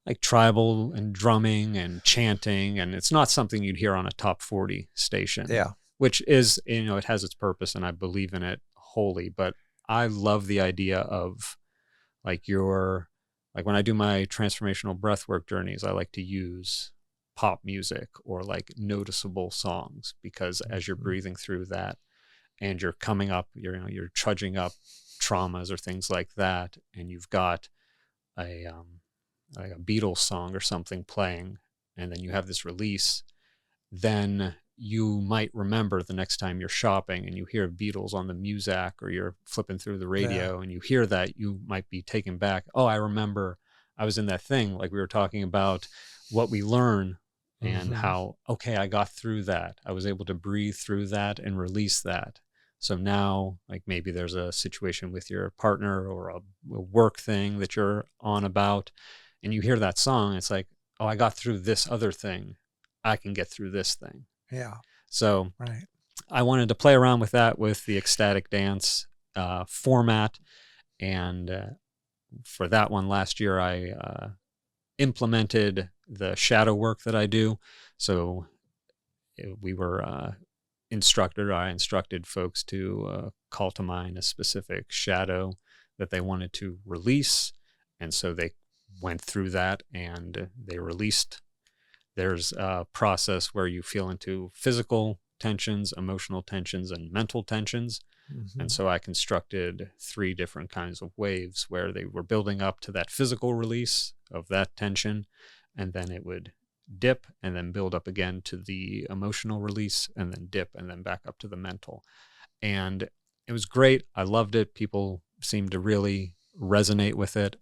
like tribal and drumming and chanting, and it's not something you'd hear on a top 40 station. Yeah. Which is, it has its purpose and I believe in it wholly, but I love the idea of like when I do my transformational breathwork journeys, I like to use pop music or like noticeable songs, because as you're breathing through that and you're coming up, you're trudging up traumas or things like that, and you've got like a Beatles song or something playing, and then you have this release, then you might remember the next time you're shopping and you hear Beatles on the Muzak, or you're flipping through the radio and you hear that, you might be taken back. Oh, I remember I was in that thing, like we were talking about what we learn and how, okay, I got through that. I was able to breathe through that and release that. So now, like maybe there's a situation with your partner or a work thing that you're on about, and you hear that song, it's like, oh, I got through this other thing. I can get through this thing. Yeah. So I wanted to play around with that with the ecstatic dance format. And for that one last year, I implemented the shadow work that I do. So we were I instructed folks to call to mind a specific shadow that they wanted to release. And so they went through that and they released. There's a process where you feel into physical tensions, emotional tensions, and mental tensions. And so I constructed 3 different kinds of waves where they were building up to that physical release of that tension, and then it would dip and then build up again to the emotional release, and then dip and then back up to the mental. And it was great. I loved it. People seemed to really resonate with it.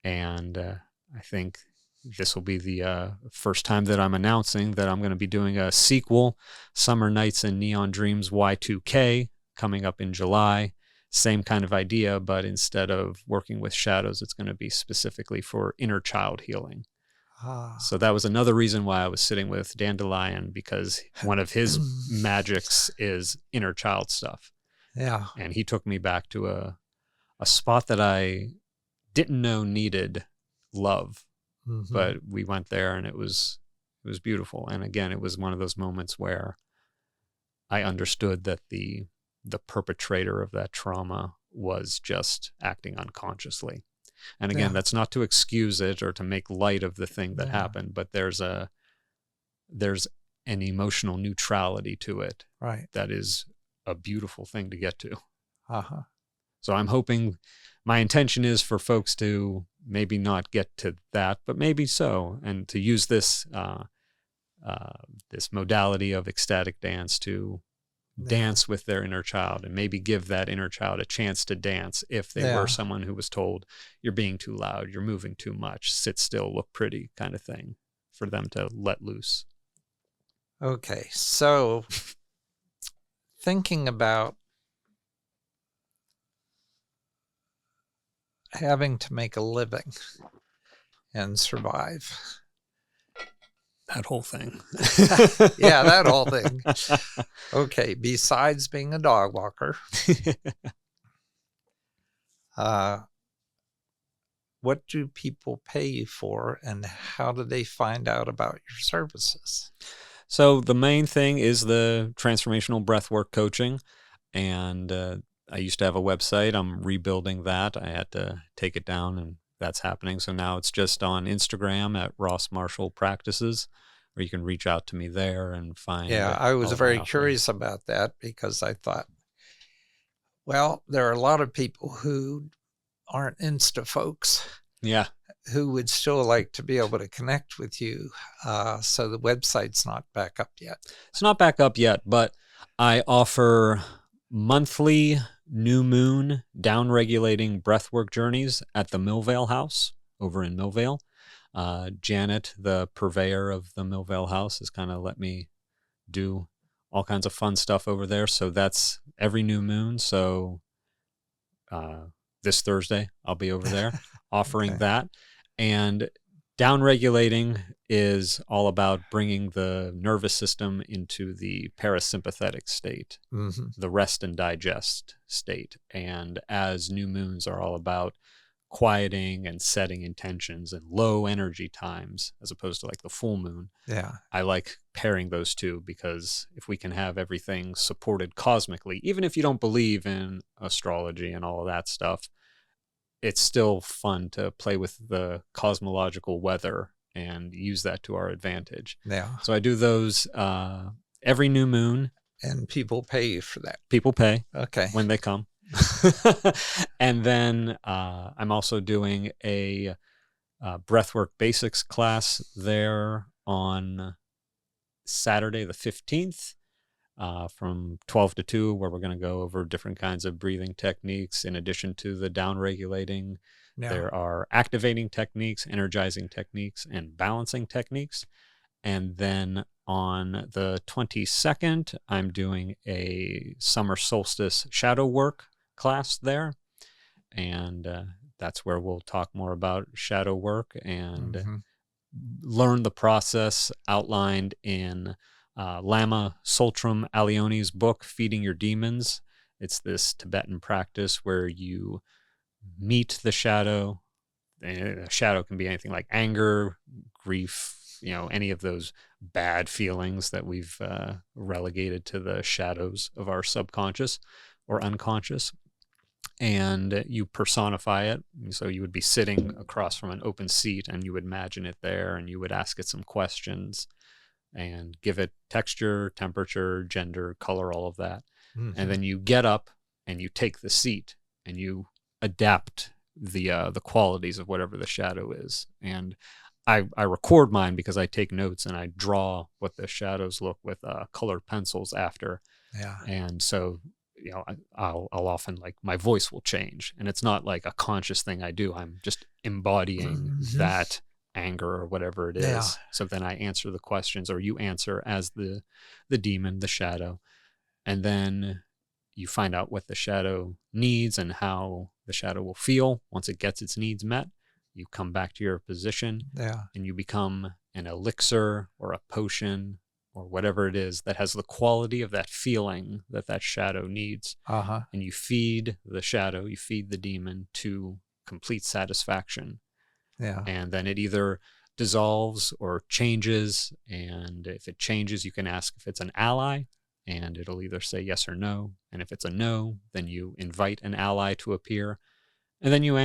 And I think this will be the first time that I'm announcing that I'm going to be doing a sequel, Summer Nights and Neon Dreams Y2K, coming up in July. Same kind of idea, but instead of working with shadows, it's going to be specifically for inner child healing. So that was another reason why I was sitting with Dandelion, because one of his magics is inner child stuff. Yeah. And he took me back to a spot that I didn't know needed love. But we went there and it was beautiful. And again, it was one of those moments where I understood that the perpetrator of that trauma was just acting unconsciously. And again, that's not to excuse it or to make light of the thing that happened, but there's an emotional neutrality to it. Right. That is a beautiful thing to get to. So I'm hoping, my intention is for folks to maybe not get to that, but maybe so, and to use this this modality of ecstatic dance to dance with their inner child, and maybe give that inner child a chance to dance if they were someone who was told, you're being too loud, you're moving too much, sit still, look pretty, kind of thing, for them to let loose. Okay, so thinking about having to make a living and survive. That whole thing. Yeah, that whole thing. Okay, besides being a dog walker, what do people pay you for, and how do they find out about your services? So the main thing is the transformational breathwork coaching, and I used to have a website. I'm rebuilding that. I had to take it down, and that's happening. So now it's just on Instagram at Ross Marshall Practices, or you can reach out to me there and find. Yeah, I was very curious about that, because I thought, well, there are a lot of people who aren't Insta folks. Yeah. Who would still like to be able to connect with you. So the website's not back up yet. It's not back up yet, but I offer monthly new moon down-regulating breathwork journeys at the Millvale House over in Millvale. Janet, the purveyor of the Millvale House, has kind of let me do all kinds of fun stuff over there. So that's every new moon. So this Thursday, I'll be over there offering Okay. that. And downregulating is all about bringing the nervous system into the parasympathetic state, Mm-hmm. the rest and digest state. And as new moons are all about quieting and setting intentions and low energy times, as opposed to like the full moon, Yeah. I like pairing those two, because if we can have everything supported cosmically, even if you don't believe in astrology and all of that stuff, it's still fun to play with the cosmological weather and use that to our advantage. Yeah. So I do those every new moon. And people pay you for that. People pay Okay. when they come. And then I'm also doing a breathwork basics class there on Saturday the 15th. From 12 to 2, where we're going to go over different kinds of breathing techniques. In addition to the down regulating, Yeah. there are activating techniques, energizing techniques, and balancing techniques. And then on the 22nd, I'm doing a summer solstice shadow work class there. And that's where we'll talk more about shadow work and Mm-hmm. learn the process outlined in Lama Tsultrim Alione's book, Feeding Your Demons. It's this Tibetan practice where you meet the shadow. A shadow can be anything like anger, grief, any of those bad feelings that we've relegated to the shadows of our subconscious or unconscious. And you personify it. So you would be sitting across from an open seat, and you would imagine it there, and you would ask it some questions and give it texture, temperature, gender, color, all of that. Mm-hmm. And then you get up and you take the seat and you adapt the qualities of whatever the shadow is. And I record mine because I take notes and I draw what the shadows look with colored pencils after. Yeah. And so, I'll often, like, my voice will change, and it's not like a conscious thing I do. I'm just embodying Mm-hmm. that anger or whatever it is. Yeah. So then I answer the questions, or you answer as the demon, the shadow. And then you find out what the shadow needs and how the shadow will feel once it gets its needs met. You come back to your position. Yeah. And you become an elixir or a potion or whatever it is that has the quality of that feeling that shadow needs. Uh-huh. And you feed the shadow, you feed the demon to complete satisfaction. Yeah. And then it either dissolves or changes. And if it changes, you can ask if it's an ally, and it'll either say yes or no. And if it's a no, then you invite an ally to appear. And then you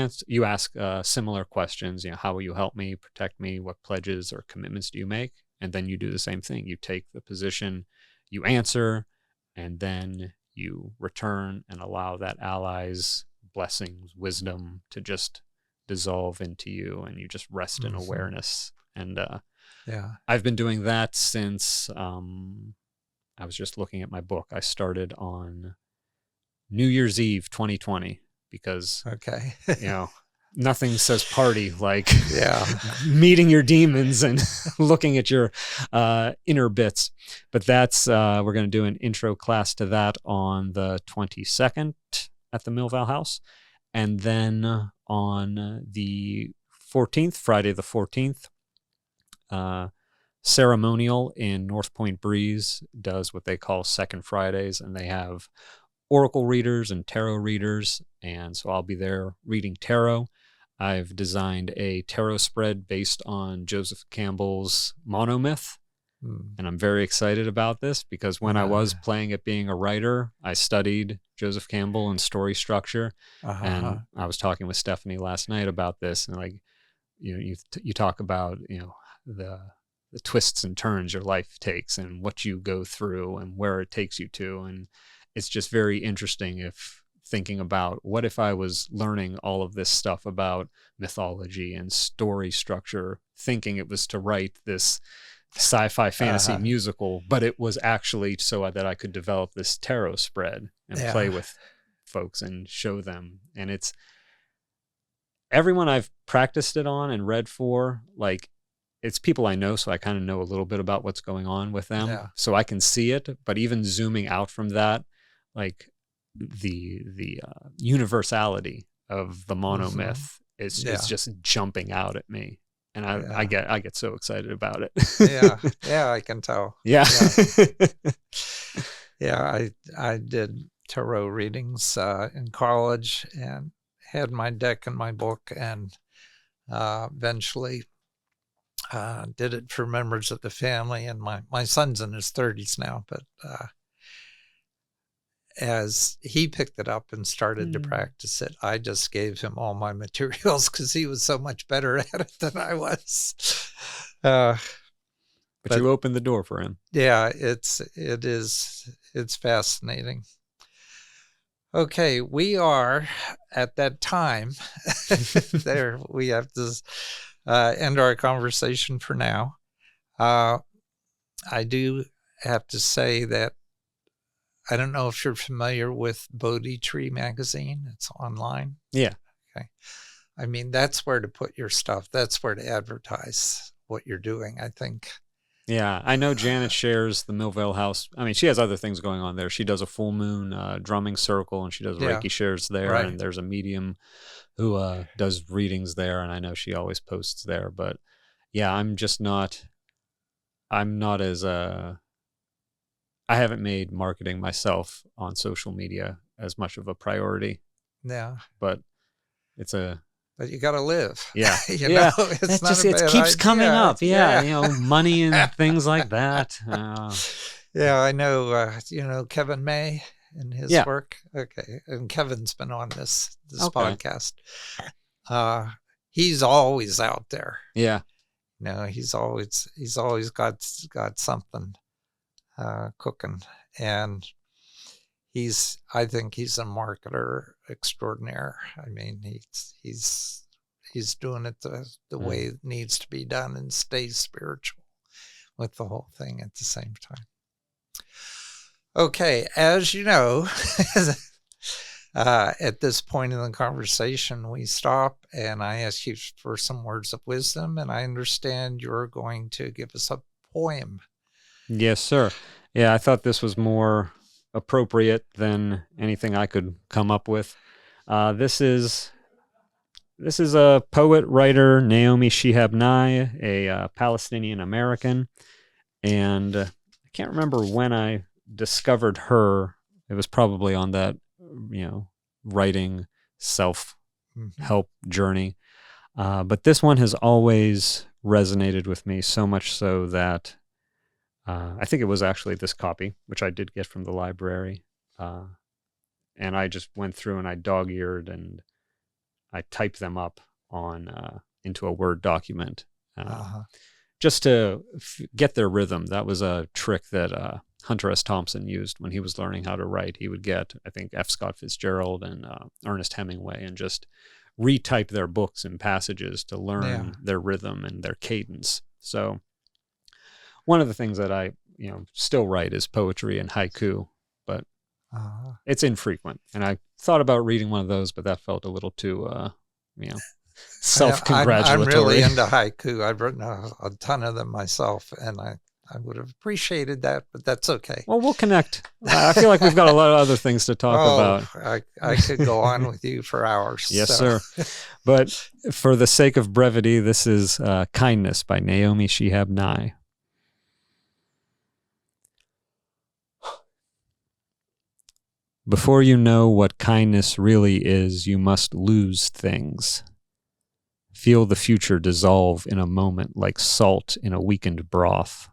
ask similar questions. How will you help me, protect me? What pledges or commitments do you make? And then you do the same thing. You take the position, you answer, and then you return and allow that ally's blessings, wisdom to just dissolve into you, and you just rest in awareness. And yeah, I've been doing that since I was just looking at my book. I started on New Year's Eve 2020 because okay, nothing says party like yeah, meeting your demons and looking at your inner bits. But that's we're going to do an intro class to that on the 22nd at the Millvale House. And then on the 14th, Friday the 14th, Ceremonial in North Point Breeze does what they call Second Fridays, and they have oracle readers and tarot readers. And so I'll be there reading tarot. I've designed a tarot spread based on Joseph Campbell's monomyth. And I'm very excited about this because when I was playing at being a writer, I studied Joseph Campbell and story structure. And I was talking with Stephanie last night about this, and like, you talk about, the twists and turns your life takes and what you go through and where it takes you to. And it's just very interesting if thinking about what if I was learning all of this stuff about mythology and story structure, thinking it was to write this sci-fi fantasy musical, but it was actually so that I could develop this tarot spread and play with folks and show them. And it's everyone I've practiced it on and read for, like, it's people I know, so I kind of know a little bit about what's going on with them. Yeah. So I can see it, but even zooming out from that, like the universality of the monomyth is Yeah. just jumping out at me. And I Yeah. get so excited about it. Yeah, I can tell. Yeah. Yeah, I did tarot readings in college and had my deck in my book, and eventually did it for members of the family. And my son's in his 30s now, but as he picked it up and started to practice it, I just gave him all my materials because he was so much better at it than I was. But you opened the door for him. Yeah, it's fascinating. Okay, we are at that time. There, we have to end our conversation for now. I do have to say that I don't know if you're familiar with Bodhi Tree magazine. It's online. Yeah. Okay. I mean, that's where to put your stuff. That's where to advertise what you're doing, I think. Yeah, I know Janet shares the Millvale House. I mean, she has other things going on there. She does a full moon drumming circle, and she does Reiki shares there. Right. And there's a medium who does readings there, and I know she always posts there. But yeah, I'm not as I haven't made marketing myself on social media as much of a priority. Yeah. But it's but you got to live. Yeah. You know, it's not a bad it keeps idea. coming up. Yeah. You know, money and things like that. Yeah, I know, Kevin May and his work. Okay. And Kevin's been on this podcast. He's always out there. Yeah. He's always got something cooking, and I think he's a marketer extraordinaire. I mean, he's doing it the way it needs to be done, and stays spiritual with the whole thing at the same time. Okay, as you know, at this point in the conversation, we stop and I ask you for some words of wisdom, and I understand you're going to give us a poem. Yes, sir. Yeah, I thought this was more appropriate than anything I could come up with. This is a poet writer, Naomi Shihab Nye, a Palestinian American, and I can't remember when I discovered her. It was probably on that writing self-help journey. But this one has always resonated with me, so much so that I think it was actually this copy, which I did get from the library. And I just went through and I dog-eared and I typed them up into a Word document just to get their rhythm. That was a trick that Hunter S. Thompson used when he was learning how to write. He would get, I think, F. Scott Fitzgerald and Ernest Hemingway and just retype their books and passages to learn their rhythm and their cadence. So one of the things that I still write is poetry and haiku, but it's infrequent. And I thought about reading one of those, but that felt a little too self-congratulatory. I'm really into haiku. I've written a ton of them myself, and I would have appreciated that, but that's okay. Well, we'll connect. I feel like we've got a lot of other things to talk about. I could go on with you for hours. Yes, sir. But for the sake of brevity, this is Kindness by Naomi Shihab Nye. Before you know what kindness really is, you must lose things. Feel the future dissolve in a moment like salt in a weakened broth.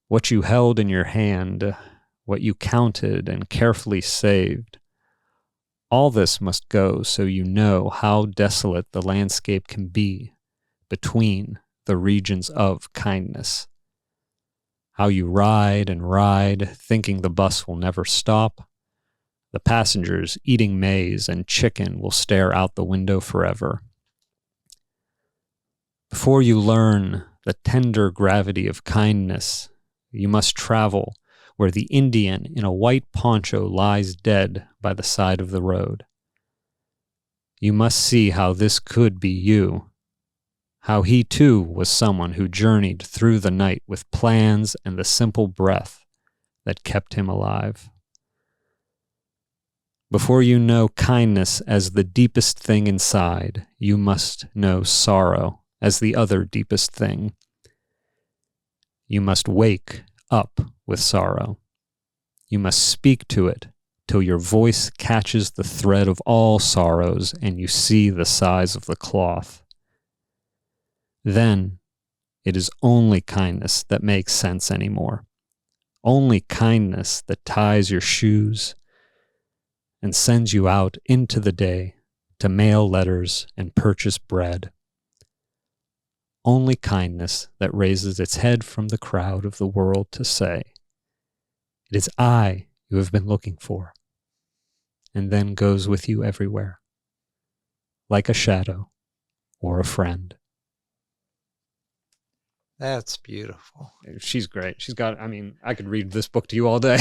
What you held in your hand, what you counted and carefully saved, all this must go so you know how desolate the landscape can be between the regions of kindness. How you ride and ride, thinking the bus will never stop. The passengers eating maize and chicken will stare out the window forever. Before you learn the tender gravity of kindness, you must travel where the Indian in a white poncho lies dead by the side of the road. You must see how this could be you, how he too was someone who journeyed through the night with plans and the simple breath that kept him alive. Before you know kindness as the deepest thing inside, you must know sorrow as the other deepest thing. You must wake up with sorrow. You must speak to it till your voice catches the thread of all sorrows and you see the size of the cloth. Then it is only kindness that makes sense anymore. Only kindness that ties your shoes and sends you out into the day to mail letters and purchase bread. Only kindness that raises its head from the crowd of the world to say, "It is I you have been looking for," and then goes with you everywhere, like a shadow or a friend. That's beautiful. She's great. She's got, I could read this book to you all day.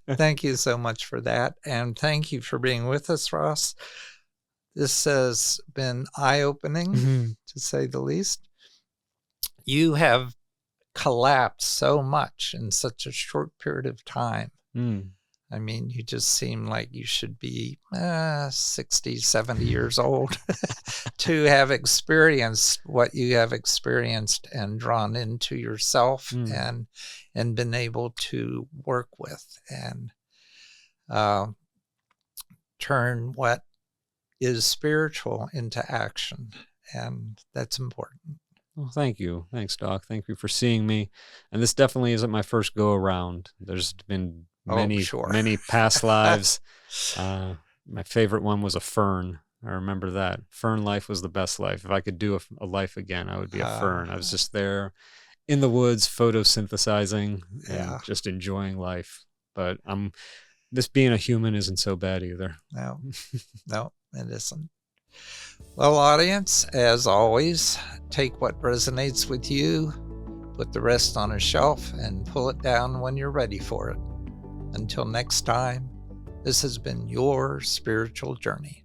Thank you so much for that. And thank you for being with us, Ross. This has been eye-opening, to say the least. You have collapsed so much in such a short period of time. I mean, you just seem like you should be 60, 70 years old to have experienced what you have experienced and drawn into yourself and been able to work with and turn what is spiritual into action. And that's important. Well, thank you. Thanks, Doc. Thank you for seeing me. And this definitely isn't my first go around. There's been many past lives. My favorite one was a fern. I remember that. Fern life was the best life. If I could do a life again, I would be a fern. I was just there in the woods, photosynthesizing and just enjoying life. But this being a human isn't so bad either. No, it isn't. Well, audience, as always, take what resonates with you, put the rest on a shelf, and pull it down when you're ready for it. Until next time, this has been your spiritual journey.